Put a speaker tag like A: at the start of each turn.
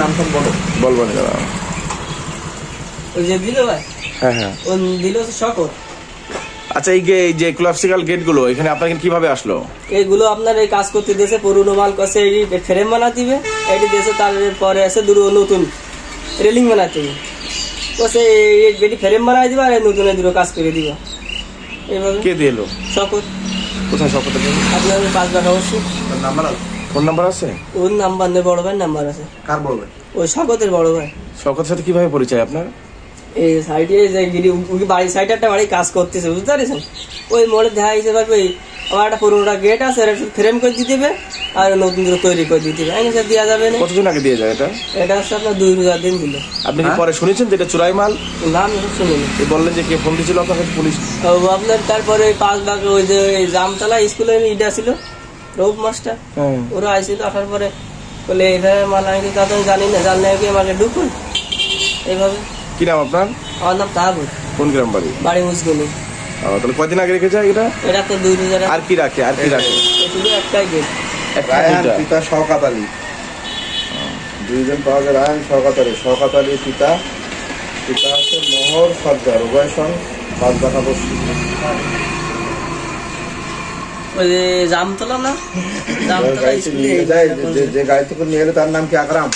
A: নাম সব বলো।
B: বলবো না।
C: ওই যে দিল ভাই,
B: হ্যাঁ হ্যাঁ।
C: ও দিল শকর।
B: আচ্ছা, এই যে ক্লাসিক্যাল গেট গুলো এখানে আপনার কিভাবে আসলো?
C: এইগুলো আপনার এই কাজ করতে দিয়েছে, পুরোনো মাল কাছে ফ্রেম বানাতে দিবে, এটি দিয়েছে। তারপরে আছে নতুন রেলিং বানাতে হবে, বেটি ফ্রেম বানাই দিবা আর নতুন দুটো কাজ করে দিবা। এইভাবে
B: কে দিল?
C: শকর।
B: কোথায় শকর?
C: আপনার 5 লাখ অবশ্যই।
B: ফোন নাম্বার আছে?
C: ওর নাম্বার নেই, বড় ভাইয়ের নাম্বার আছে।
A: কার বড় ভাই?
C: ওই শকতের বড় ভাই।
B: শকতের সাথে কিভাবে পরিচয় আপনার?
C: এই সাইডে যে বাড়ি সাইডে একটা বাড়ি কাজ করতেছে, বুঝতে পারছেন? ওই মোড়ে দেখা হিসেবে ভাবে আমার একটা পুরোটা গেট আছে, ফ্রেম করে দিতে হবে আর নতুন করে তৈরি করে দিতে হবে। আমি স্যার দেওয়া যাবে না।
B: কতদিন আগে দিয়ে যায় এটা?
C: এটা হচ্ছে আপনার 2000 দিন দিল।
B: আপনি কি পরে শুনেছেন যে এটা চুরাই মাল?
C: নাম শুনিনি।
B: বললেন যে কে ফোন দিয়েছিল আপনাকে? পুলিশ?
C: আপনার তারপরে 5 লাখ ওই যে জামতলা স্কুলে ইটা ছিল, রৌপ মাস্টার, ওরা আইছিল। আসার পরে বলে এইভাবে মাল আমি তাদের জানি না, জানলে কি আমাকে ঢুকুন। এইভাবে।
B: কি নাম আপনার?
C: আমার নাম তাহাবুর।
B: কোন গ্রাম বাড়ি?
C: বাড়ি মুসগুলি।
B: তাহলে কয়দিন আগে রেখেছে এটা?
C: এটা তো 2000।
B: আর কি রাখে?
C: শুধু একটাই গেট।
A: রায়হান পিতা শওকত আলী, দুইজন পাওয়া যায়। রায়হান শওকত আলী, শওকত আলী পিতা হচ্ছে মোহর সর্দার, উভয় সং 5 লাখ অবশ্যই।
C: ওই যে জামতলা না, জামতলা
A: গাড়িতে
C: স্কুলে
A: নিয়ে যায়, যে গাড়ি থেকে নিয়ে এলো তার নাম কি? আকরাম।